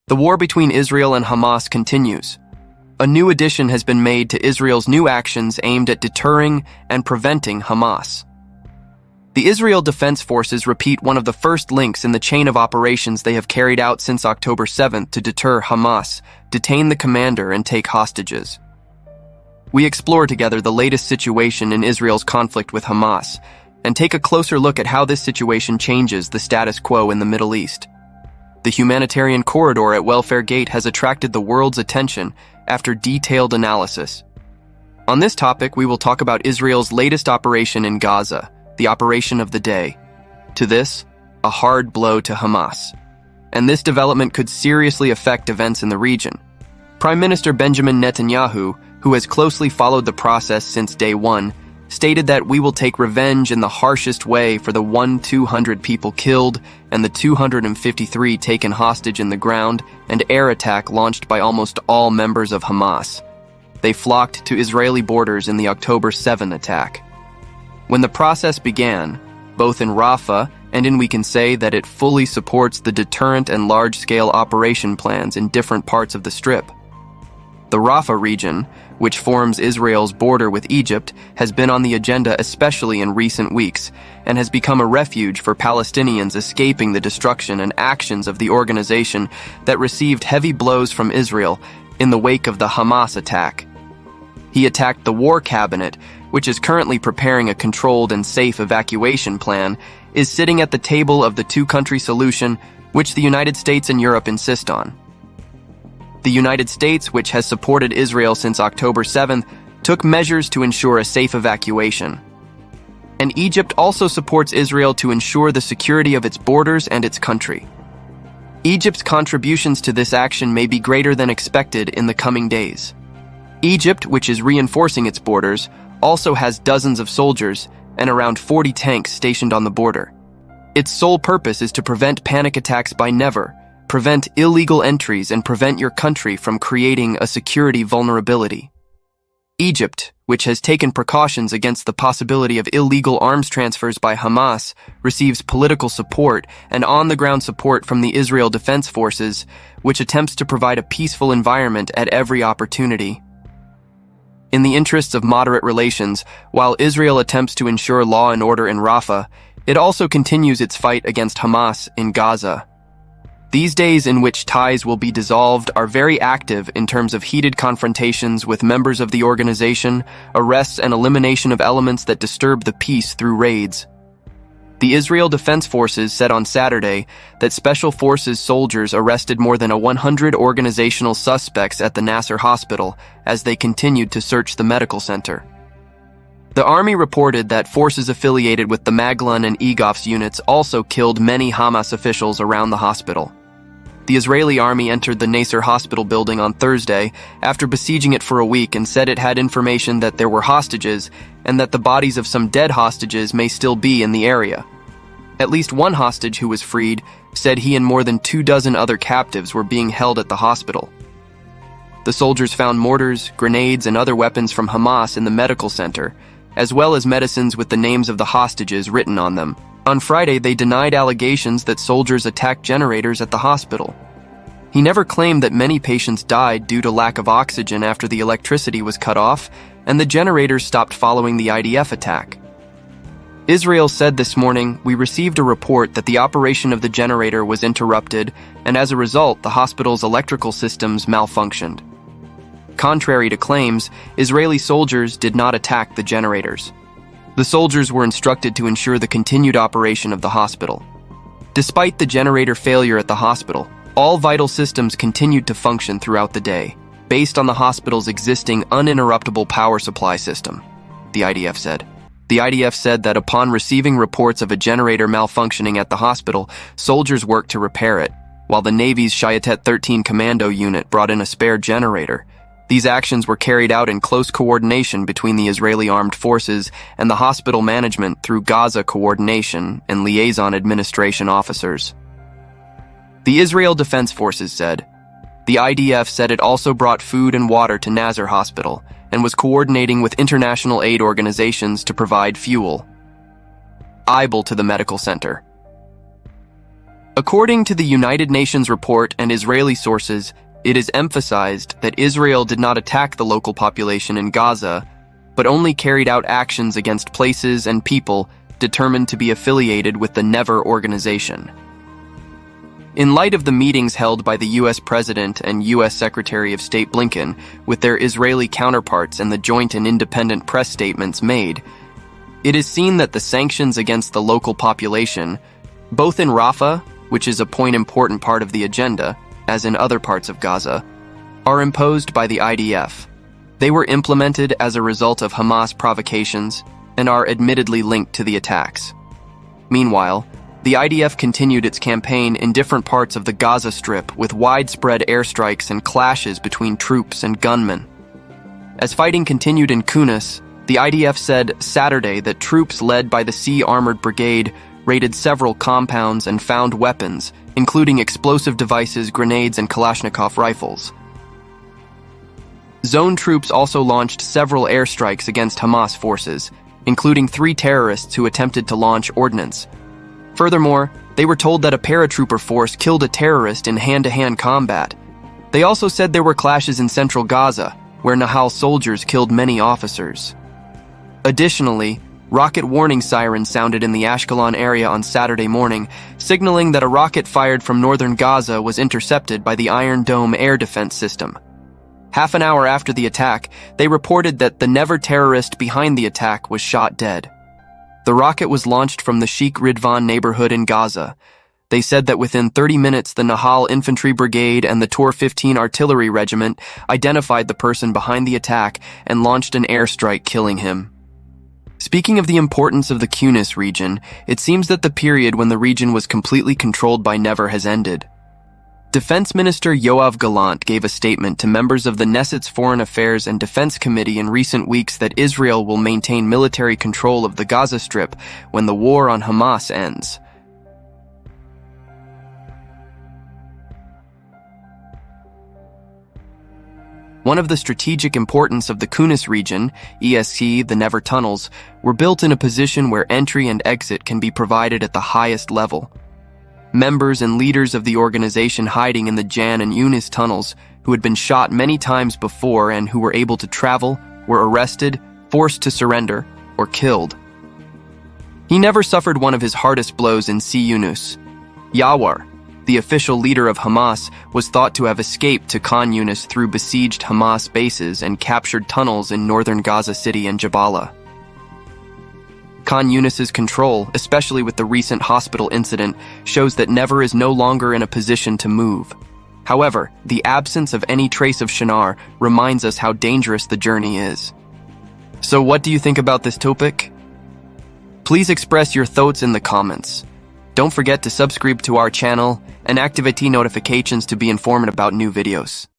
The war between Israel and Hamas continues. A new addition has been made to Israel's new actions aimed at deterring and preventing Hamas. The Israel Defense Forces repeat one of the first links in the chain of operations they have carried out since October 7th to deter Hamas, detain the commander, and take hostages. We explore together the latest situation in Israel's conflict with Hamas, and take a closer look at how this situation changes the status quo in the Middle East. The humanitarian corridor at Welfare Gate has attracted the world's attention after detailed analysis. On this topic, we will talk about Israel's latest operation in Gaza, the operation of the day. To this, a hard blow to Hamas. And this development could seriously affect events in the region. Prime Minister Benjamin Netanyahu, who has closely followed the process since day one, stated that we will take revenge in the harshest way for the 200 people killed and the 253 taken hostage in the ground and air attack launched by almost all members of Hamas. They flocked to Israeli borders in the October 7 attack. When the process began, both in Rafa and we can say that it fully supports the deterrent and large-scale operation plans in different parts of the Strip. The Rafa region, which forms Israel's border with Egypt, has been on the agenda especially in recent weeks and has become a refuge for Palestinians escaping the destruction and actions of the organization that received heavy blows from Israel in the wake of the Hamas attack. He attacked the War Cabinet, which is currently preparing a controlled and safe evacuation plan, is sitting at the table of the two-country solution, which the United States and Europe insist on. The United States, which has supported Israel since October 7th, took measures to ensure a safe evacuation. And Egypt also supports Israel to ensure the security of its borders and its country. Egypt's contributions to this action may be greater than expected in the coming days. Egypt, which is reinforcing its borders, also has dozens of soldiers and around 40 tanks stationed on the border. Its sole purpose is to prevent panic attacks by never, prevent illegal entries, and prevent your country from creating a security vulnerability. Egypt, which has taken precautions against the possibility of illegal arms transfers by Hamas, receives political support and on-the-ground support from the Israel Defense Forces, which attempts to provide a peaceful environment at every opportunity. In the interests of moderate relations, while Israel attempts to ensure law and order in Rafa, it also continues its fight against Hamas in Gaza. These days in which ties will be dissolved are very active in terms of heated confrontations with members of the organization, arrests and elimination of elements that disturb the peace through raids. The Israel Defense Forces said on Saturday that Special Forces soldiers arrested more than 100 organizational suspects at the Naser hospital as they continued to search the medical center. The army reported that forces affiliated with the Maglon and Egof's units also killed many Hamas officials around the hospital. The Israeli army entered the Naser hospital building on Thursday after besieging it for a week and said it had information that there were hostages and that the bodies of some dead hostages may still be in the area. At least one hostage who was freed said he and more than 24 other captives were being held at the hospital. The soldiers found mortars, grenades, and other weapons from Hamas in the medical center, as well as medicines with the names of the hostages written on them. On Friday, they denied allegations that soldiers attacked generators at the hospital. He never claimed that many patients died due to lack of oxygen after the electricity was cut off and the generators stopped following the IDF attack. Israel said this morning, "We received a report that the operation of the generator was interrupted, and as a result, the hospital's electrical systems malfunctioned." Contrary to claims, Israeli soldiers did not attack the generators. The soldiers were instructed to ensure the continued operation of the hospital. Despite the generator failure at the hospital, all vital systems continued to function throughout the day, based on the hospital's existing uninterruptible power supply system, the IDF said. The IDF said that upon receiving reports of a generator malfunctioning at the hospital, soldiers worked to repair it, while the Navy's Shayetet 13 Commando unit brought in a spare generator. These actions were carried out in close coordination between the Israeli armed forces and the hospital management through Gaza coordination and liaison administration officers. The Israel Defense Forces said, the IDF said it also brought food and water to Naser Hospital and was coordinating with international aid organizations to provide fuel. IBIL to the medical center. According to the United Nations report and Israeli sources, it is emphasized that Israel did not attack the local population in Gaza, but only carried out actions against places and people determined to be affiliated with the Never organization. In light of the meetings held by the U.S. President and U.S. Secretary of State Blinken with their Israeli counterparts and the joint and independent press statements made, it is seen that the sanctions against the local population, both in Rafa, which is a important part of the agenda, as in other parts of Gaza, are imposed by the IDF. They were implemented as a result of Hamas provocations and are admittedly linked to the attacks. Meanwhile, the IDF continued its campaign in different parts of the Gaza Strip with widespread airstrikes and clashes between troops and gunmen. As fighting continued in Kunis, the IDF said Saturday that troops led by the Sea Armored Brigade raided several compounds and found weapons, including explosive devices, grenades, and Kalashnikov rifles. Zone troops also launched several airstrikes against Hamas forces, including 3 terrorists who attempted to launch ordnance. Furthermore, they were told that a paratrooper force killed a terrorist in hand-to-hand combat. They also said there were clashes in central Gaza, where Nahal soldiers killed many officers. Additionally, rocket warning sirens sounded in the Ashkelon area on Saturday morning, signaling that a rocket fired from northern Gaza was intercepted by the Iron Dome air defense system. Half an hour after the attack, they reported that the Never terrorist behind the attack was shot dead. The rocket was launched from the Sheikh Ridvan neighborhood in Gaza. They said that within 30 minutes, the Nahal Infantry Brigade and the Tor 15 Artillery Regiment identified the person behind the attack and launched an airstrike, killing him. Speaking of the importance of the Kunis region, it seems that the period when the region was completely controlled by Never has ended. Defense Minister Yoav Gallant gave a statement to members of the Knesset's Foreign Affairs and Defense Committee in recent weeks that Israel will maintain military control of the Gaza Strip when the war on Hamas ends. One of the strategic importance of the Kunis region, ESC, the Never tunnels, were built in a position where entry and exit can be provided at the highest level. Members and leaders of the organization hiding in the Jan and Yunis tunnels, who had been shot many times before and who were able to travel, were arrested, forced to surrender, or killed. He never suffered one of his hardest blows in C. Yunus. Yawar, the official leader of Hamas, was thought to have escaped to Khan Yunis through besieged Hamas bases and captured tunnels in northern Gaza City and Jabalah. Khan Yunis's control, especially with the recent hospital incident, shows that Never is no longer in a position to move. However, the absence of any trace of Shinar reminds us how dangerous the journey is. So what do you think about this topic? Please express your thoughts in the comments. Don't forget to subscribe to our channel and activate notifications to be informed about new videos.